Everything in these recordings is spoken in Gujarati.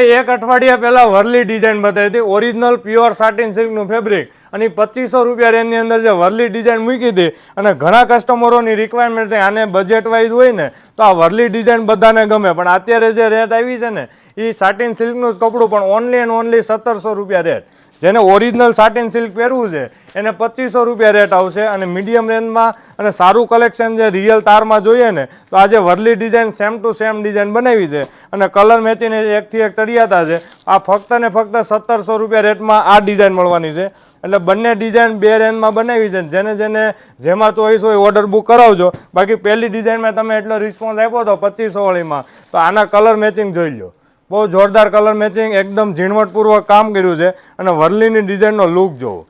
એક અઠવાડિયા પહેલા વરલી ડિઝાઇન બતાવી હતી, ઓરિજિનલ પ્યોર સાટિન સિલ્કનું ફેબ્રિક, અને 2500 રૂપિયા રેન્જની અંદર જે વરલી ડિઝાઇન મૂકી હતી. અને ઘણા કસ્ટમરોની રિક્વાયરમેન્ટ થઈ આને બજેટ વાઇઝ હોય ને તો આ વરલી ડિઝાઇન બધાને ગમે, પણ અત્યારે જે રેટ આવી છે ને એ સાટિન સિલ્કનું જ કપડું, પણ ઓનલી એન્ડ ઓનલી 1700 રૂપિયા રેટ. જેને ઓરિજિનલ સાટિન સિલ્ક પહેરવું છે એને 2500 રૂપિયા રેટ આવશે. અને મીડિયમ રેન્જમાં અને સારું કલેક્શન જે રિયલ તારમાં જોઈએ ને તો આજે Warli design same to same design બનાવી છે અને કલર મેચિંગ એકથી એક તળિયાતા છે. આ ફક્ત ને ફક્ત 1700 રૂપિયા રેટમાં આ ડિઝાઇન મળવાની છે. એટલે બંને ડિઝાઇન બે રેન્જમાં બનાવી છે. જેને જેને જેમાં ચોઈસ હોય ઓર્ડર બુક કરાવજો. બાકી પહેલી ડિઝાઇનમાં તમે એટલો રિસ્પોન્સ આપ્યો હતો 2500 વાળીમાં, તો આના કલર મેચિંગ જોઈ લો. બહુ જોરદાર કલર મેચિંગ, એકદમ ઝીણવટપૂર્વક કામ કર્યું છે. અને વરલીની ડિઝાઇનનો લુક જોવો.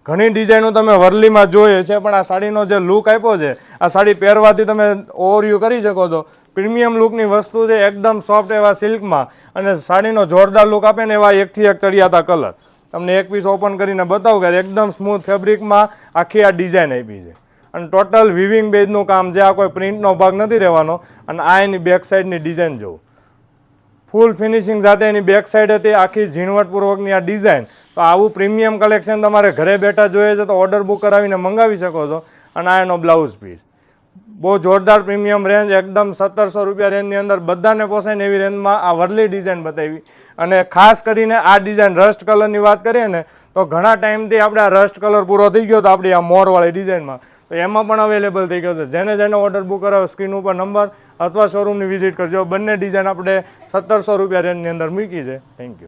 ઘણી ડિઝાઇનો તમે વરલીમાં જોઈએ છે, પણ આ સાડીનો જે લુક આપ્યો છે, આ સાડી પહેરવાથી તમે ઓવરવ્યૂ કરી શકો છો. પ્રીમિયમ લુકની વસ્તુ છે, એકદમ સોફ્ટ એવા સિલ્કમાં, અને સાડીનો જોરદાર લુક આપે ને એવા એકથી એક ચડિયાતા કલર. તમને એક પીસ ઓપન કરીને બતાવું કે એકદમ સ્મૂથ ફેબ્રિકમાં આખી આ ડિઝાઇન આપી છે. અને ટોટલ વિવિંગ બેઝનું કામ છે, આ કોઈ પ્રિન્ટનો ભાગ નથી રહેવાનો. અને આ એની બેક સાઈડની ડિઝાઇન જોવો, ફૂલ ફિનિશિંગ સાથે એની બેક સાઈડ હતી આખી ઝીણવટપૂર્વકની આ ડિઝાઇન. તો આવું પ્રીમિયમ કલેક્શન તમારે ઘરે બેઠા જોઈએ છે તો ઓર્ડર બુક કરાવીને મંગાવી શકો છો. અને આ એનો બ્લાઉઝ પીસ બહુ જોરદાર પ્રીમિયમ રેન્જ, એકદમ 1700 રૂપિયા રેન્જની અંદર બધાને પોસાય ને એવી રેન્જમાં આ વરલી ડિઝાઇન બતાવી. અને ખાસ કરીને આ ડિઝાઇન રસ્ટ કલરની વાત કરીએ ને તો ઘણા ટાઈમથી આપણે આ રસ્ટ કલર પૂરો થઈ ગયો તો આપણી આ મોરવાળી ડિઝાઇનમાં, તો એમાં પણ અવેલેબલ થઈ ગયો છે. જેને જેને ઓર્ડર બુક કરાવો સ્ક્રીન ઉપર નંબર અથવા શોરૂમની વિઝિટ કરજો. બંને ડિઝાઇન આપણે 1700 રૂપિયા રેન્જની અંદર મૂકી છે. Thank you.